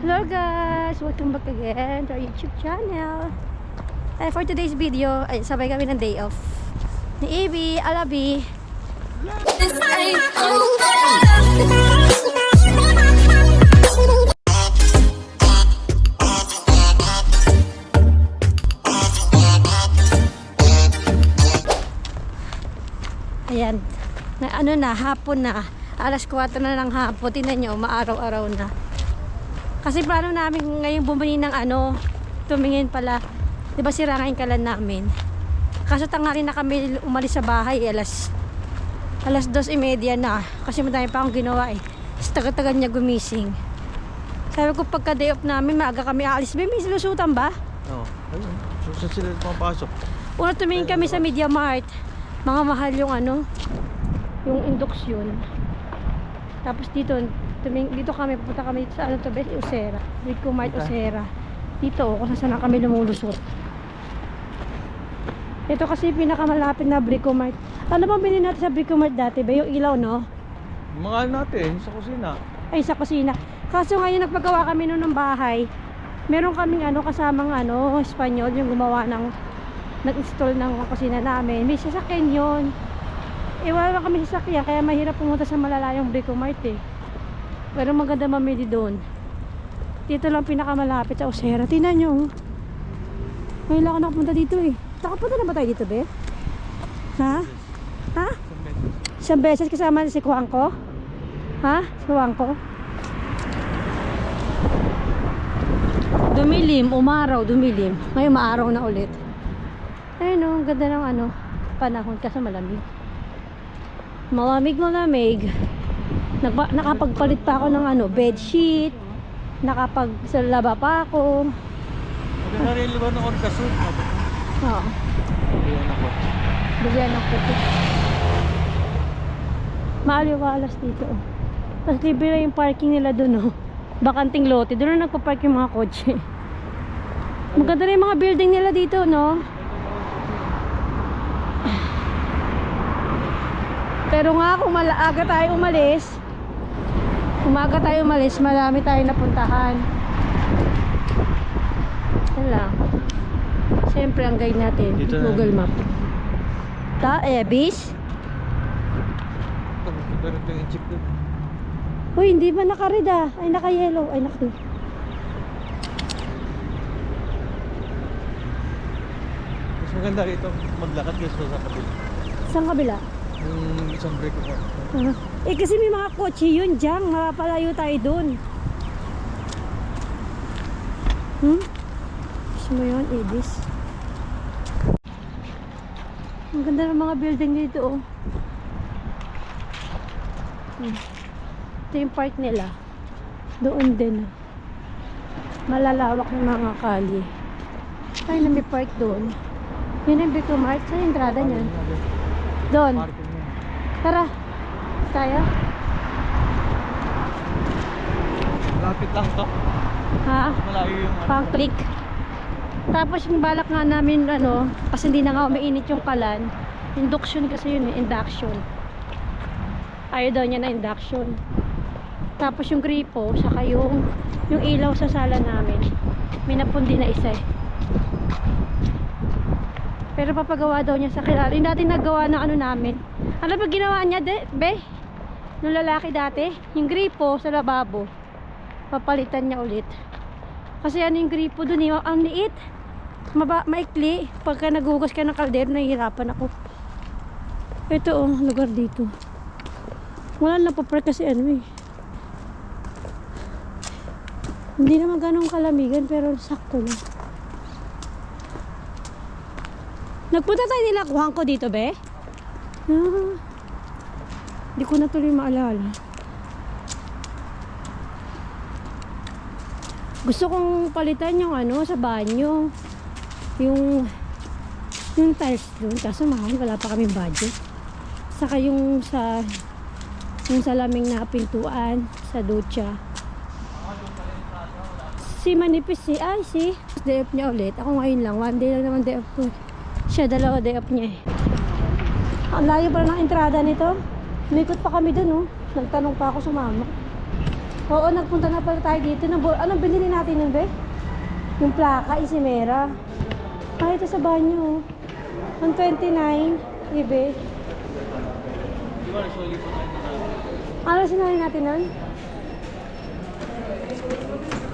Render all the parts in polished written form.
Hello guys! Welcome back again to our YouTube channel. And for today's video, ay sabay kami ng day off ni Abby, Alabi. Ayan, na ano na, hapon na. Alas 4 na ng hapon. Tingnan nyo, maaraw-araw na. Kasi plano namin ngayon bumili ng ano, tumingin pala. Diba sira nga yung kalan namin. Kaso tanghali na kami umalis sa bahay, alas 2:30 na. Kasi madami pa akong ginawa eh. Sa taga-taga niya gumising. Sabi ko pagka day off namin, maaga kami aalis. May sinusutan ba? Oo, ayun. Susunod sila pumapasok. Una tumingin kami sa Media Mart. Mga mahal yung ano, yung induction. Tapos dito kami, pupunta kami sa ano to, Usera. Brico Mart Usera. Dito, kung saan kami lumulusot. Ito kasi pinakamalapit na Brico Mart. Ano bang bilhin natin sa Brico Mart dati ba? Yung ilaw, no? Mga natin sa kusina. Ay, sa kusina. Kaso ngayon nagpagawa kami noon ng bahay. Meron kaming ano, kasamang ano, Espanyol, yung gumawa ng nag-install ng kusina namin. May sasakyan yun. Wala lang kami sasakyan, kaya mahirap pumunta sa malalayong Brico Mart eh. Pero maganda mamili doon. Dito lang pinakamalapit sa Usera. Tingnan nyo. Ngayon lang ako nakapunta dito eh. Nakapunta na ba tayo dito, be? Ha? Ha? Isang beses kasama si Kuangko? Ha? Si Kuangko? Dumilim, umaraw, dumilim. Ngayon maaraw na ulit. Ayun o, ganda ng ano, panahon kasi malamig. Malamig. Nakapagpalit pa ako ng ano, bedsheet. Nakapagsalaba pa ako. Maganda rin liban ng orkasud. Oo. Ayan ako. Bigyan ng puti. Maaliwalas dito. Oh. Tapos libre na yung parking nila dun. Oh. Bakanting lote. Doon na nagpa-park yung mga kotse. Maganda rin yung mga building nila dito, no? Pero nga kung umaga tayo umalis, marami tayong napuntahan. Yan lang. Siyempre ang guide natin, dito Google Map. Bis? Pero ito yung chip doon. Uy, hindi ba naka-red ah? Ay, naka-yellow. Ay, naka-red. Mas maganda rito maglakad gusto sa kabila. Saan kabila? Yung isang break ko. Eh kasi may mga kotse yun dyan. Mapalayo tayo dun. Gusto mo yun, Edis? Ang ganda ng mga building dito, oh. Ito yung park nila. Doon din. Malalawak ng mga kali. Ay, na may park doon. Yun yung Brico Mart. Saan yung entrada niyan? Doon. Tara. Tayo. Lapit lang to. Ha? Malayo yung ano. Pang-click. Tapos yung balak nga namin, ano, kasi hindi na nga umiinit yung kalan. Induction kasi yun, induction. Ayaw daw niya na induction. Tapos yung gripo, saka yung ilaw sa sala namin. May napundi na isa eh. Pero papagawa daw niya sa kilala. Yung dati nagawa na ano namin. Ano ba ginawa niya, be? Nung lalaki dati, yung gripo sa lababo. Papalitan niya ulit. Kasi ano yung gripo dun, ang liit. Maikli. Pagka naghugas ka ng kaldero, nahihirapan ako. Ito oh, lugar dito. Wala na pa-park kasi ano eh. Hindi naman ganong kalamigan, pero sakto lang. Nagpunta tayo nila kuhang ko dito, be? Hindi ko na tuloy maalala. Gusto kong palitan yung ano sa banyo. Yung tiles doon. Kaso mahal, wala pa kaming budget. Saka yung salaming na pintuan sa ducha. Si manipis si day off niya ulit. Ako ngayon lang, one day lang naman day off ko. Siya, dalawa day off niya eh. Ang layo pala ng entrada nito. Likot pa kami dun, oh. Nagtanong pa ako sa mama. Oo, nagpunta na pala tayo dito. Anong binili natin nun, be? Yung plaka, Isimera. Ah, ito sa banyo. 129, ibe. Di ba, nasulit po tayo na Ano sinali natin nun?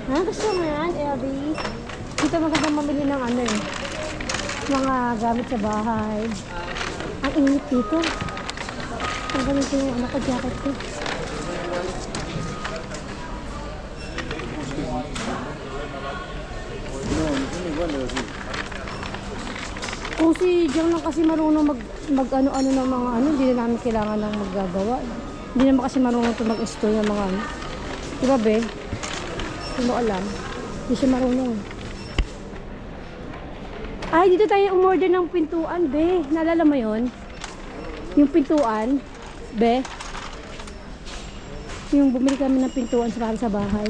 Ha? Gusto mo yan, Elby? Dito magandang mamili ng ano eh. Mga gamit sa bahay. Ang init dito. Ang ganito yung anak ko, jacket ko. Kung si Jong lang kasi marunong mag ano-ano ng mga ano, hindi na namin kailangan ng maggagawa. Hindi naman kasi marunong ito mag-install ng mga ano. Diba, be? Hindi mo alam. Hindi siya marunong. Ay, dito tayo umorder ng pintuan, be. Naalala mo yon? Yung pintuan, be. Yung bumili kami ng pintuan para sa bahay.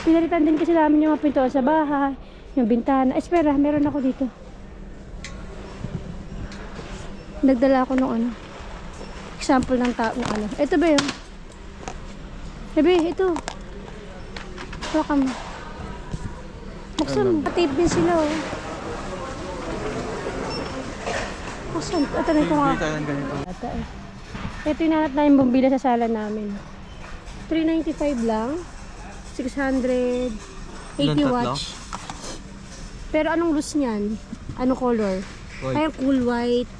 Pinalitan din kasi namin yung mga pintuan sa bahay. Yung bintana. Espera, meron ako dito. Nagdala ako ng ano. Example ng tao ng ano. Ito ba yun? Bebe, ito. Baka mo. Buksan mo. Tape din sila oh. Buksan. Ito na ito nga. Bili tayo ng ganito. Ito yung nanat namin bumili sa sala namin. 395 lang. 680 Ilan, tatlo? watts. Pero anong loose niyan? Anong color? White. Ay, cool white.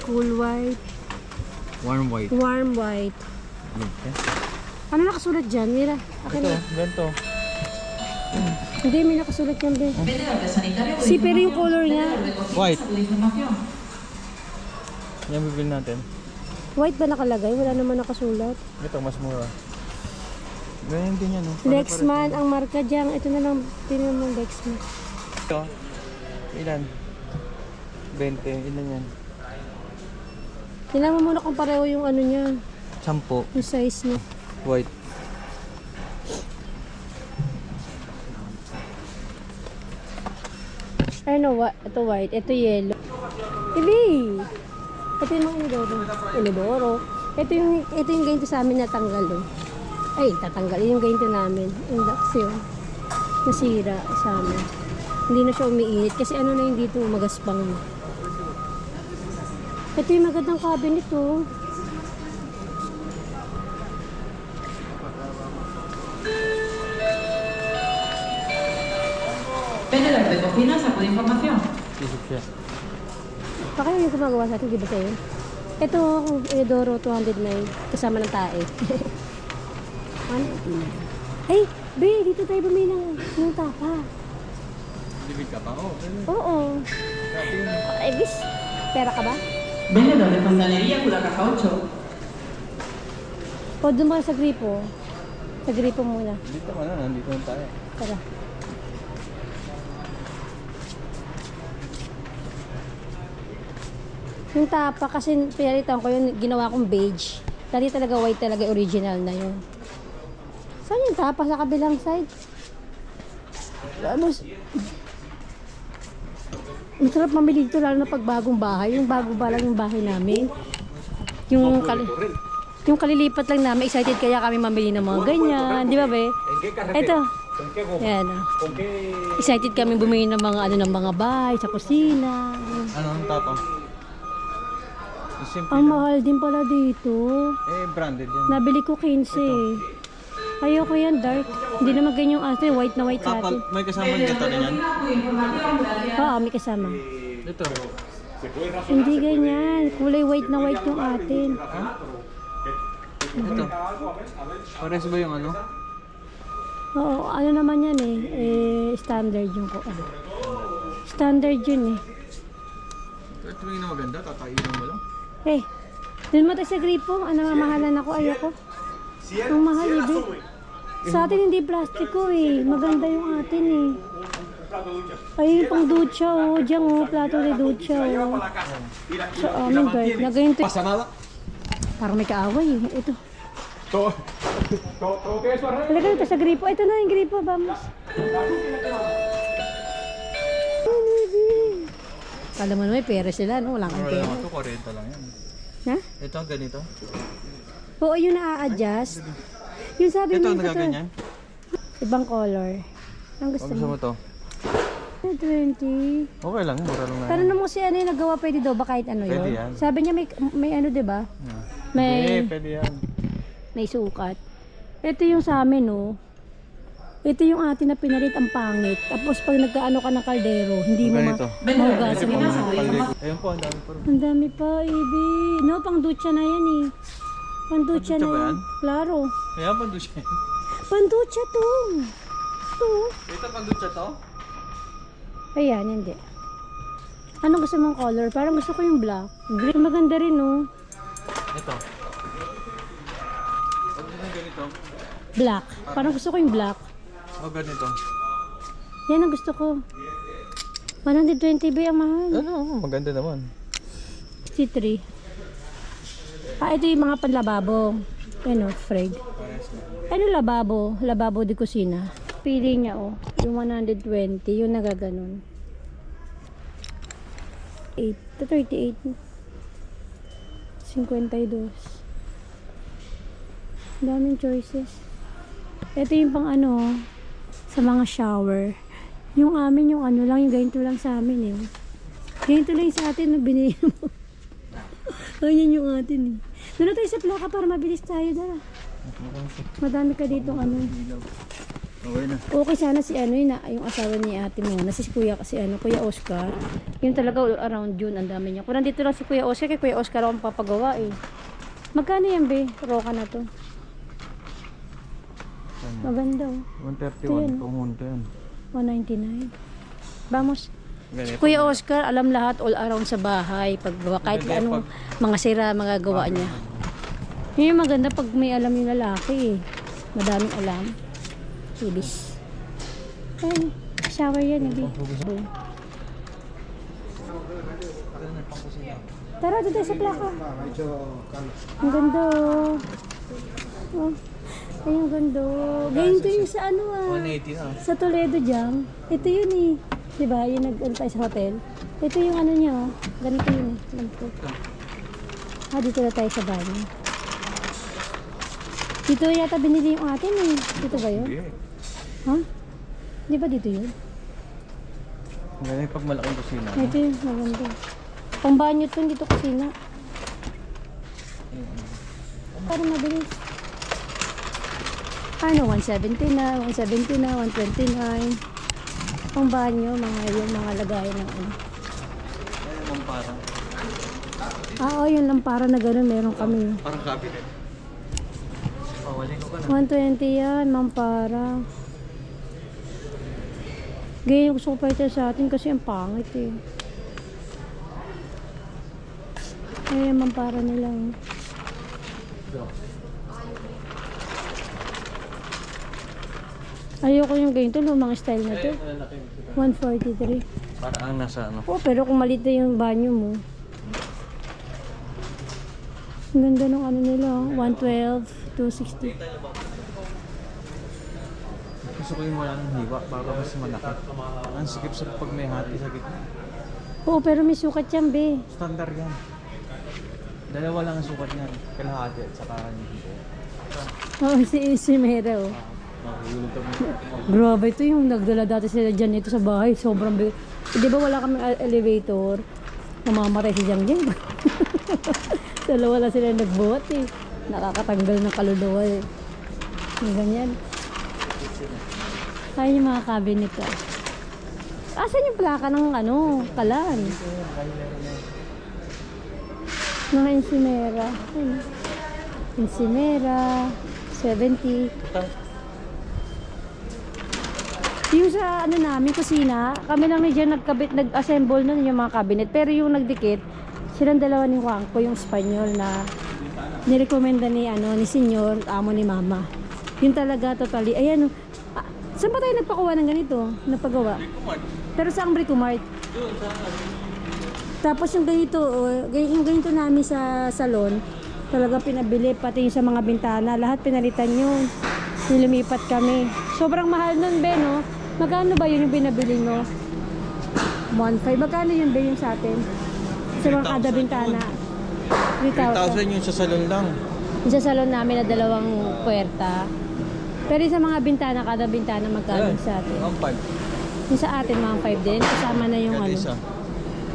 Cool white. Warm white. Warm white. Okay. Ano nakasulat dyan? Mira. Akin Ito, na. ganito. Hindi, may nakasulat yan, be. Si, pero yung color niya. White. Yan bibili natin. White ba nakalagay? Wala naman nakasulat. Ito, mas mura. Ganyan din yan, no? Lexman ang marka dyan. Ito na lang. Tingnan mo Lexman. Ito. Ilan? 20. Ilan yan? Tingnan mo muna kung pareho yung ano niya. 10. Yung size niya. White. Ay no, ito white. Ito yellow. Ibi! Ito yung mga inodoro. Inodoro. Ito yung ganito sa amin natanggal. Oh. Ay, tatanggal. Yung ganito namin. Induction. Nasira sa amin. Hindi na siya umiinit. Kasi ano na yung dito, magaspang. Ito yung magandang cabinet oh. Vendedor de cocina, saco de información. Isip siya. Baka yung gumagawa sa atin, di ba sa'yo? Ito, Inodoro 209. Kasama ng tae. Ano? Ay, be, dito tayo bumili ng tapa. Bibig ka pa? Oo. Oo. Ay, bis. Pera ka ba? Vendedor de fontanería, Cura Caja 8. O, doon mo sa gripo. Sa gripo muna. Dito ka na, nandito na tayo. Tara. Yung tapa, kasi pinalitan ko yun, ginawa kong beige. Dati talaga white talaga, original na yun. Saan yung tapa? Sa kabilang side? Ano? Masarap mamili dito, lalo na pag bagong bahay. Yung bago ba lang yung bahay namin. Yung kalilipat lang namin, excited kaya kami mamili ng mga ganyan. Di ba, be? Ito. Yan. Excited kami bumili ng mga ano ng mga bahay sa kusina. Ano ang tapang? Simple Ang lang. mahal din pala dito. Eh, branded yan. Nabili ko 15. Ayoko yan, dark. Hindi naman ganyan yung ate, white na white sa Kapag atin. may kasama yung gato rin yan. Oo, may kasama. Ito. Hindi ganyan. Kulay white na white yung atin. Ito. Pares ba yung ano? Oo, ano naman yan eh. Standard yung ko. Standard yun eh. Ito yung na maganda, tatainan mo lang. Eh, dun mo tayo sa gripo. Ano mamahalan ako, ayoko. Ang mahal, ibi. Sa atin hindi plastiko eh. Maganda yung atin eh. Ay, yung pang ducha oh. Diyan oh, plato de ducha oh. Sa amin guys, na ganito. Parang may kaaway eh. Ito. Talaga ito sa gripo. Ito na yung gripo, vamos. Kala mo naman, pera sila, no? Wala kang Wala pera. lang ito, 40 lang yan. Ha? Ito, ganito. Oo, yung na-a-adjust. Yung sabi Ito, mo, nagaganyan. Ibang color. Ang gusto Gusto mo mo? to? 20. Okay lang, mura lang na. Tanong mo si ano yung nagawa, pwede daw ba kahit ano Pwede yun? yan. Sabi niya may ano, di ba? Hindi, May, pwede yan. may sukat. Ito yung sa amin, oh. Ito yung atin na pinalit ang pangit. Tapos pag nagkaano ka ng kaldero, hindi mo Ganito. mahugasan Ganito. yung maayos. Ayun po, ang dami pa rin. Ang dami pa, Ibi. No, pang ducha na yan eh. Pang ducha Pang-ducha na ba yan. yan? Klaro. Kaya pandusya yan. Pang ducha to. Ito. Ito pandusya to? Ayan, hindi. Anong gusto mong color? Parang gusto ko yung black. Green. Maganda rin, no? Ito. Huwag mo ganito. Black. Parang gusto ko yung black. O ganito. Yan ang gusto ko. 120 ba ang mahal? Ano, maganda naman. 63. Ito yung mga panlababo. Ano, Fred. Ano lababo? Lababo de kusina. Pili niya, oh. Yung 120, yung nagaganon. 8 to 38. 52. Daming choices. Ito yung pang ano, sa mga shower. Yung amin, yung ano lang, yung ganito lang sa amin eh. Ganito lang yung sa atin na binili mo. Ganyan yung atin eh. Doon na tayo sa plaka para mabilis tayo, dara. Madami ka dito ano. Okay na. Okay sana si ano yun, yung asawa ni ate mo, na si Kuya kasi ano, Kuya Oscar. Yun talaga around June, ang dami niya. Kung nandito lang si Kuya Oscar, kay Kuya Oscar ako papagawa eh. Magkano yan be? Roka na to. Maganda oh. 131, pumunta yan. 199. Vamos. Ganito. Kuya Oscar, alam lahat all around sa bahay. Paggawa, kahit Maganda anong mga sira, mga gawa niya. Yun yung maganda pag may alam yung lalaki eh. Madaming alam. Ibis. Ayun, shower yan, hindi. Tara, doon tayo sa plaka. Ang ganda oh. Oh. Ay, ang ganda. Ganito yung sa ano ah. 180 na. Sa Toledo dyan. Ito yun eh. Diba? Yung nag-ano tayo sa hotel. Ito yung ano niya oh. Ganito yun eh. Ganito. Dito na tayo sa banyo. Dito yata binili yung atin eh. Dito ba yun? Hindi. Ha? Di ba dito yun? Ganyan pag malaking kusina. Ito yun. Maganda. Pang banyo to. Dito kusina. Para mabilis. Ano? 170 na. 170 na. 129. Pang banyo. Yung mga lagayan ng ano. Ayun naman parang. Oo, yun lang para na gano'n. Meron kami. Parang cabinet. Pawalin ko ka na. 120 yan. Mampara. Ganyan gusto ko pa ito sa atin kasi ang pangit eh. Ay, mampara nila. Ayoko yung ganito, lumang style na to. 143. Parang nasa ano. Oh, pero kung maliit na yung banyo mo. Ang ganda ng ano nila, 112, 260. Gusto ko yung walang hiwa para mas malaki. Ang sikip sa pag may hati sa gitna. Oo, pero may sukat yan, be. Standard yan. Dalawa lang ang sukat niyan. Kalahati at saka yung hiwa. Oh, si Mera, oh. Makikulog kami. Grabe, ito yung nagdala dati sila dyan dito sa bahay. Sobrang di ba wala kami elevator? Namamatay si Jang Jang. Dalawa lang sila nagbuhat eh. Nakakatanggal ng kaluluwa eh. Yung ganyan. Ayun yung mga cabinet ah. Asan yung plaka ng ano, kalan? Mga Insimera. Ayun. Insimera. 70. Yung sa ano namin, kusina, kami lang ni Jan nag-assemble nun yung mga cabinet. Pero yung nagdikit, silang dalawa ni Juanco, yung Espanyol na nirekomenda ni Senyor, amo ni Mama. Yun talaga totally. Ayan, saan ba tayo nagpakuha ng ganito? Napagawa? Pero sa ang Bricomart. Tapos yung ganito, yung ganito namin sa salon, talaga pinabili, pati yung sa mga bintana, lahat pinalitan yun. Lumipat kami. Sobrang mahal nun, be, no? Magkano ba yun yung binabili mo? 1.5. Magkano yun, be, yung sa atin? Sa mga kada bintana. 3,000. 3,000 yung sa salon lang. Yung sa salon namin na 2 puwerta. Pero sa mga bintana, kada bintana magkano sa atin? Ang 5. Yung sa atin mga 5 din, kasama na yung Kada ano. isa.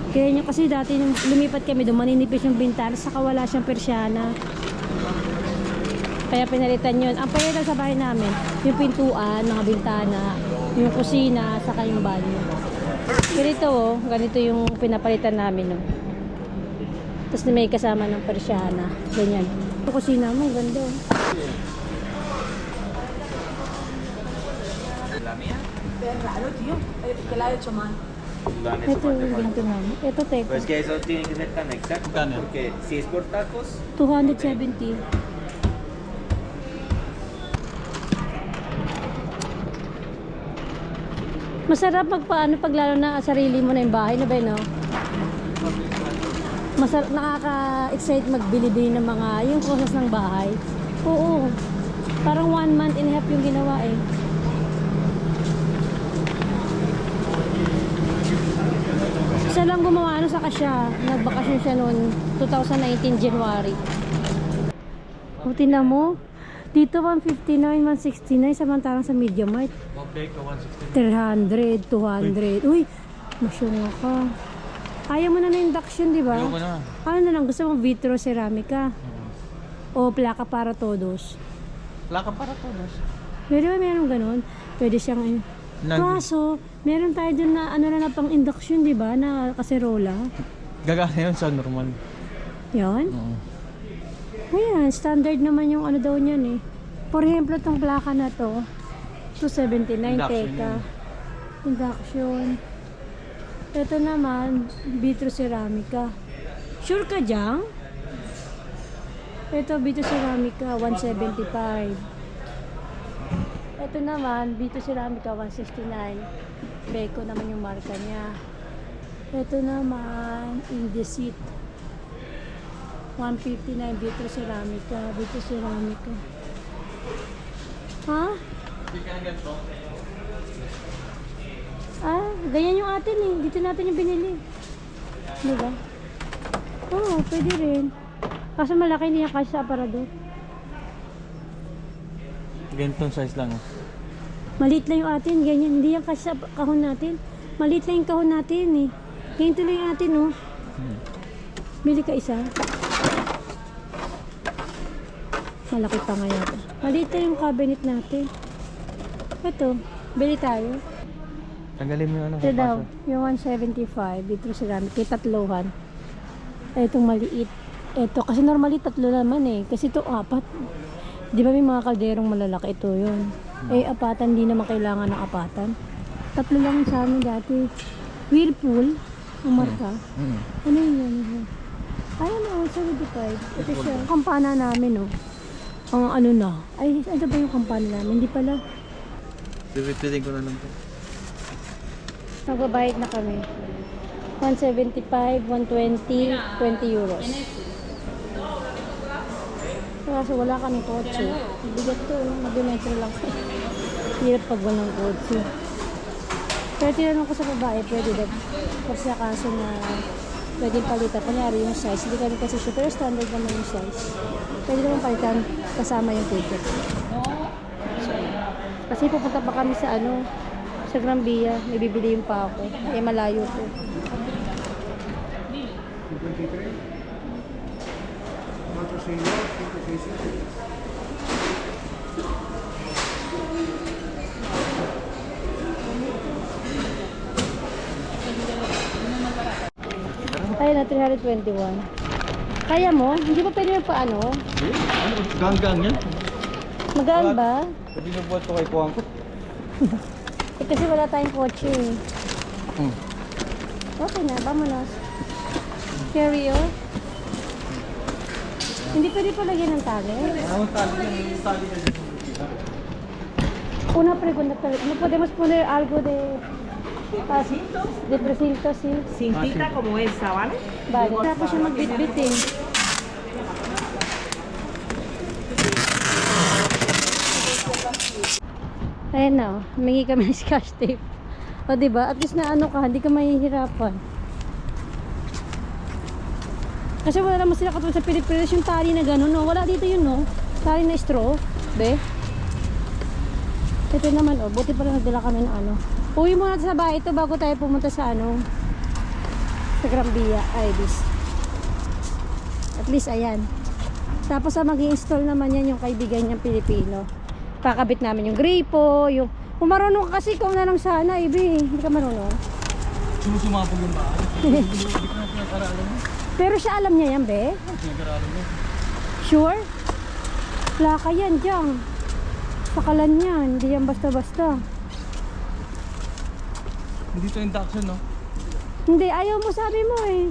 Kaya nyo kasi dati nung lumipat kami doon, maninipis yung bintana, saka wala siyang persiana. Kaya pinalitan yun. Ang palitan sa bahay namin, yung pintuan, mga bintana, yung kusina, saka yung banyo. Ganito oh, ganito yung pinapalitan namin oh. Tapos may kasama ng persiana, ganyan. Yung kusina mo, ganda oh. Raro, tío. ¿Qué la ha hecho mal? Ito yung ganito namin. Ito teko, Pues que eso tiene que ser tan exacto, Magkano? porque si es por tacos, 270. Masarap magpaano pag lalo na sarili mo na yung bahay na ba no? Masarap, nakaka-excite magbili-bili ng mga yung cosas ng bahay. Oo. Parang 1 month and a half yung ginawa eh. Siya lang gumawa ano sa kasya. Nagbakasyon siya noon 2019 January. O tingnan mo. Dito 159, 169 samantalang sa MediaMart. Okay, ka 300, 160. 200. Uy, masyunga ka. Ayaw mo na na induction, di ba? Ayoko na. Ano na lang, gusto mong vitro ceramica? O plaka para todos? Plaka para todos. Pero ba meron ganun? Pwede siyang... Kaso, meron tayo dun na ano na pang induction, di ba? Na kaserola. Gagana yun sa normal. Yan. Oo. Ayan, standard naman yung ano daw niyan eh. For example, itong plaka na to, 279 Induction teka. yun. Induction. Ito naman, vitro ceramica. Sure ka dyan? Ito, vitro ceramica, 175. Ito naman, vitro ceramica, 169. Beko naman yung marka niya. Ito naman, Indesit. 159 vitro ceramica, vitro ceramica. Ha? Hindi ka na ganito. Ah, ganyan yung atin eh. Dito natin yung binili. Diba? Oo, pwede rin. Kaso malaki niya kasi sa aparador. Ganitong size lang. Oh. Maliit lang yung atin, ganyan. Hindi yan kasi sa kahon natin. Maliit lang yung kahon natin eh. Ganito lang yung atin oh. Bili ka isa. Malaki pa nga yata. Maliit lang yung cabinet natin. Ito, bili tayo. Tanggalin mo yung ano. Ito daw, papaso. yung 175 vitro ceramic, kay tatluhan. Itong maliit. Ito, kasi normally tatlo naman eh. Kasi ito apat. Di ba may mga kalderong malalaki? Ito yun. Eh, apatan, di naman kailangan ng apatan. Tatlo lang sa amin dati. Whirlpool, ang marka. Ano yun? Ay, ano, 75. Ito siya. Kampana namin, oh. Ang ano na. Ay, ano ba yung kampana namin? Hindi pala. Pipitin ko na lang po. Magbabayad na kami. 175, 120, 20 euros. Kaso wala kaming kotse. Bigat to, mag-metro lang. Hirap pag walang kotse. Pero tinanong ko sa babae, pwede daw. Kasi kaso na pwede palitan. Kunyari yung size, hindi kami kasi sure. Pero standard naman yung size. Pwede naman palitan kasama yung ticket. Kasi pupunta pa kami sa ano, sa Gran Via, may bibiliin pa ako. Eh, malayo to. Ayun na, 321. Kaya mo? Hindi ba pwede pa ano? Ganggang yan. Magaan ba? Pwede na buhat ko kay Kuwang ko. Eh, kasi wala tayong kotse eh. Okay na, vamonos. Carry on. Hindi pwede pa lagyan ng tali. Tali na dito. Una pregunta, ¿no podemos poner algo de precinto, sí? Cintita como esta, ¿vale? Vale. Tapos siya magbitbit eh. Ayan na, humingi kami ng scotch tape. O diba, at least na ano ka, hindi ka mahihirapan. Kasi wala naman sila katulad sa Pilipinas yung tali na gano'n, no? Wala dito yun, no? Tali na straw, be? Ito naman, oh, buti pala nagdala kami ng ano. Uwi muna sa bahay ito bago tayo pumunta sa ano, sa Gran Via, Ibis. At least, ayan. Tapos, mag-i-install naman yan yung kaibigan niyang Pilipino. Kakabit namin yung gripo, yung... Kung marunong ka kasi, kung na lang sana, Ibi. Hindi ka marunong. Sumusumapog yung bahay. Hindi ko na pinag-aralan mo. Pero siya alam niya yan, be? Pinag-aralan mo. Sure? Wala ka yan, dyan. Sakalan yan. Hindi yan basta-basta. Hindi ito induction, no? Hindi, ayaw mo, sabi mo eh.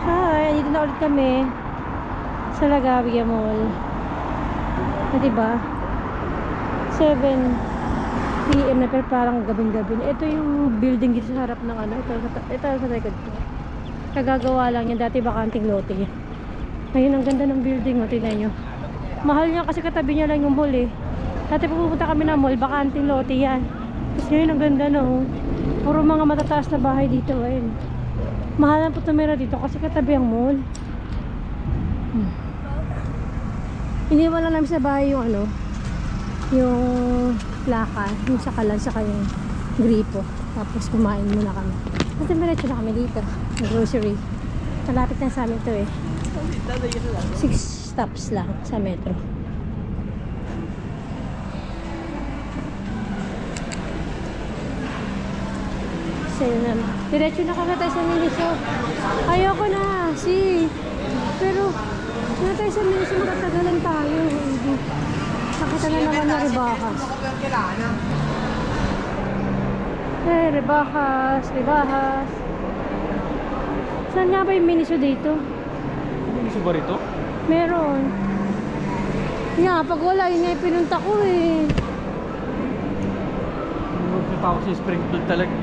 Hi, dito na ulit kami sa Lagavia Mall. Na diba? 7 PM na pero parang gabing-gabi. Ito yung building dito sa harap ng ano. Ito sa likod ko. Kagagawa lang yan. Dati bakanting lote. Ngayon ang ganda ng building. O, tingnan nyo. Mahal niya kasi katabi niya lang yung mall eh. Dati pupunta kami ng mall, bakanting lote yan. Tapos ngayon ang ganda no. Puro mga matataas na bahay dito. Ayun. Mahal ang putumira dito kasi katabi ang mall. Iniwan lang namin sa bahay yung ano, yung plaka, yung sakalan sa kanyang gripo. Tapos kumain muna kami. At diretso na kami dito, ng grocery. Malapit lang sa amin to eh. 6 stops lang sa metro. Sa'yo na. Diretso na kami tayo sa Miniso. Ayoko na. Pero, na tayo sa Miniso, matatagalan tayo. Nakita na naman na Ribahas. Eh, Ribahas. Saan nga ba yung Miniso dito? Miniso ba rito? Meron. Nga, pag wala, yun nga yung pinunta ko eh. Punta ako sa Springfield talaga.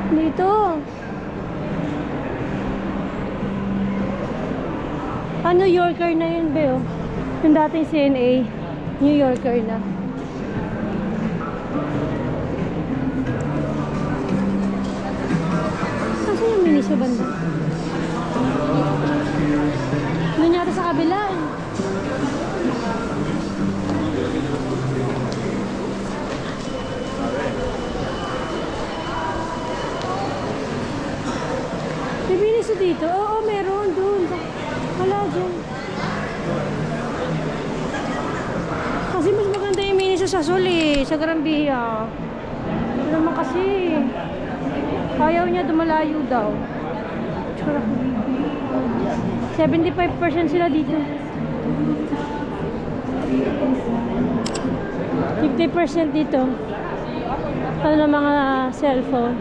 Dito. New Yorker na yun, Beo. Yung dating CNA, New Yorker na. Kasi yung Miniso banda? Doon yata sa kabila eh. May Miniso dito? Oo, meron doon. Wala dyan. Kasi mas maganda yung Miniso sa Soli, sa Gran Via. Ano naman kasi. Ayaw niya dumalayo daw. 75% sila dito. 50% dito. Ano na mga cellphone.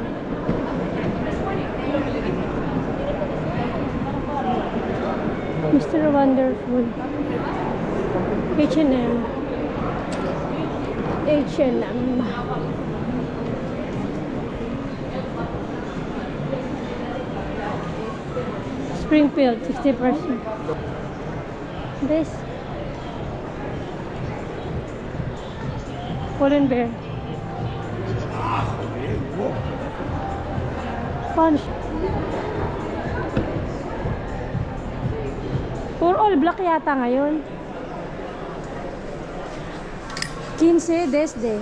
Mr. Wonderful. H&M. Springfield, 60%. This. Pull&Bear. Punch. Puro all black yata ngayon. 15 desde.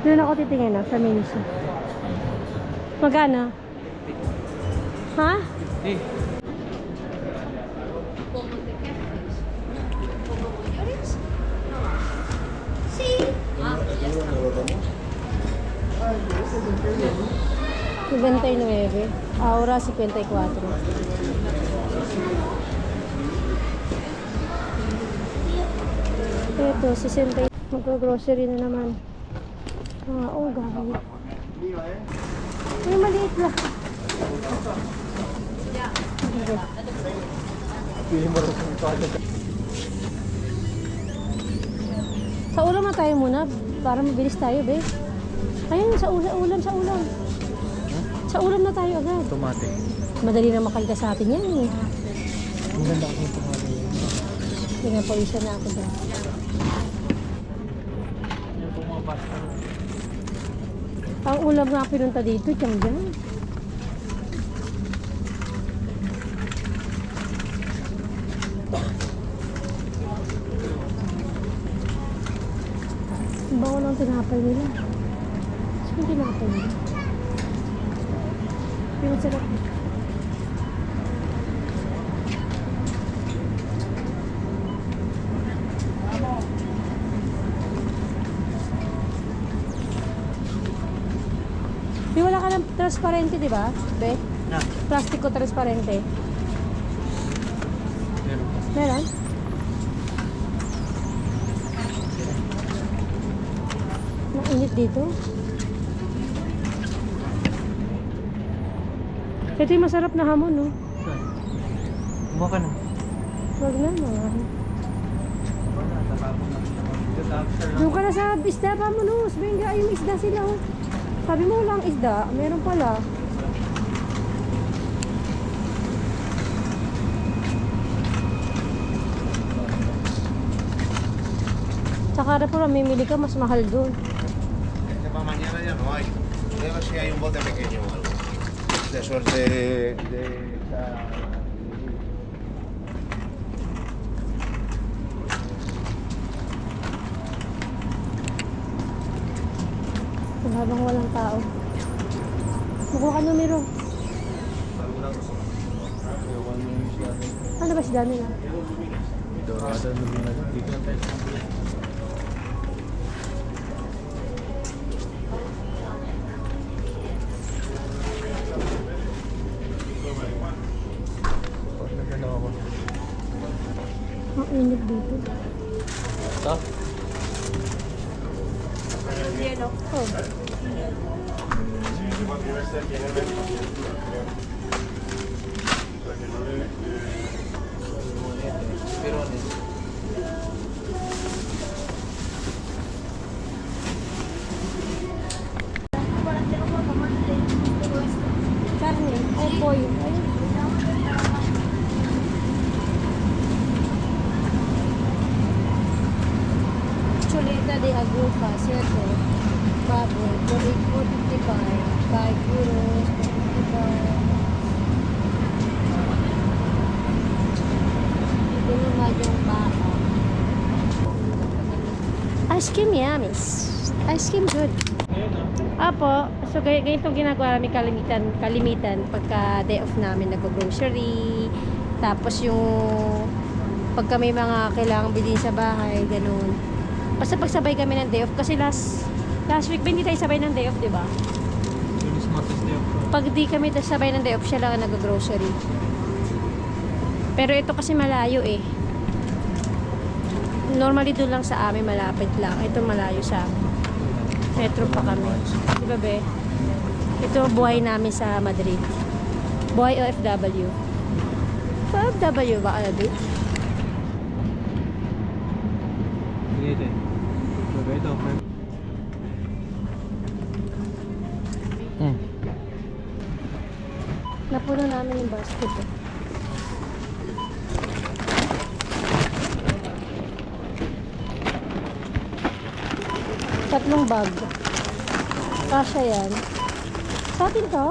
Doon ako titingin na sa Miniso. Magkano? Ha? Eh. $99. Aura, 54. Ito, 60. Mag-grocery na naman. Mga unggoy. May maliit lang. Sa ulam na tayo muna para mabilis tayo, be. Ayun, sa ulam. Sa ulam na tayo agad. Automatic. Madali na makalga sa atin yan eh. Ang ganda kasi yung automatic. Pinapawisan na ako dyan. Yung pong mga pasta. Ang ulam nga pinunta dito, dyan. Ang bango ng tinapay nila. Saan yung tinapay nila? Yung sarap. Di wala ka ng transparente, di ba? Be? Na. Plastiko transparente. Meron. Meron? Mainit dito. Ito yung masarap na hamon, no? Kumuha ka na. Wag na, mga. Doon ka na sa isda, pamunos. Benga, yung isda sila, oh. Sabi mo lang isda, meron pala. Tsaka na po, mamimili ka, mas mahal doon. Este para mañana ya no hay. Voy a ver si hay un bote pequeño o algo. De suerte de Kung habang walang tao. Makuha ka numero. Ano ba si Dani na? Dorada na din natin. Dito na tayo sa mga. Nagano ako. Ang init dito. Ito? Oh. Pero ano? Karne. Ay, boy. Ayun. Chuleta de agupa, cierto? Baboy, 455, 5 euros, 455. Ito naman yung baka. Ice cream, yamis. Ice cream, good. Apo, so ganitong ginagawa namin kalimitan pagka day off namin nag-grocery. Tapos yung pagka may mga kailangang bilhin sa bahay, ganun. Basta pagsabay kami ng day off kasi last week ba hindi tayo sabay ng day off, di ba? Lunes, Martes, day off. Pag di kami sabay ng day off, siya lang ang nag-grocery. Pero ito kasi malayo eh. Normally doon lang sa amin, malapit lang. Ito malayo sa amin. Metro pa kami. Di ba, be? Ito buhay namin sa Madrid. Buhay OFW. OFW ba ka na, be? Sige din. Baga ito, friend. Napuno namin yung basket eh. Tatlong bag. Kasya yan. Sa atin to?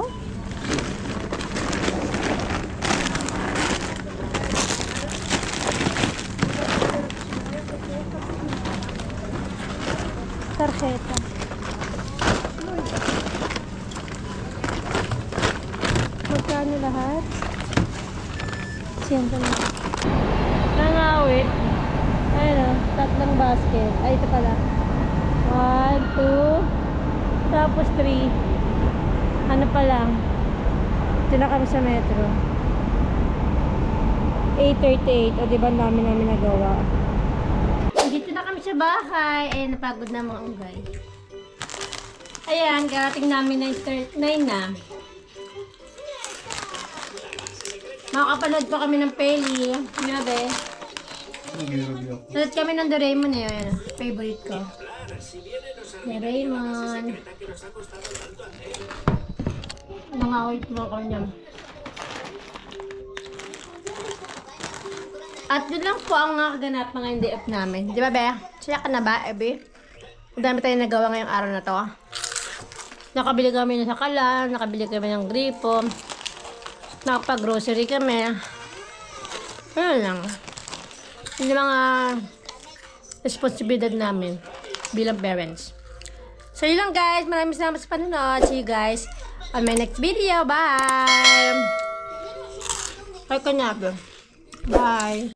Tarjeta. Magkano lahat? Siyempre na. Nangawit. Ayun o, tatlong basket. Ay, ito pala. 1, 2, tapos 3. Ano pa lang? Ito na kami sa metro. 8:38. O, diba namin nagawa? Dito na kami sa bahay. Eh, napagod na mga ungay. Ayan, karating namin 9:39 na. Makakapanood pa kami ng Peli. Grabe. Nanood kami ng Doraemon eh. Ayan, favorite ko. Doraemon. Nangawit mo ako niyan. At yun lang po ang mga kaganap mga day off namin. Di ba, Be? Siya ka na ba, Ebe? Ang dami tayong nagawa ngayong araw na to. Nakabili kami ng sakalan, nakabili kami ng gripo, nakapag-grocery kami. Ayun lang. Yung mga responsibilidad namin bilang parents. So, yun lang guys. Maraming salamat sa panonood. See you guys on my next video. Bye! Bye ka na, Bye!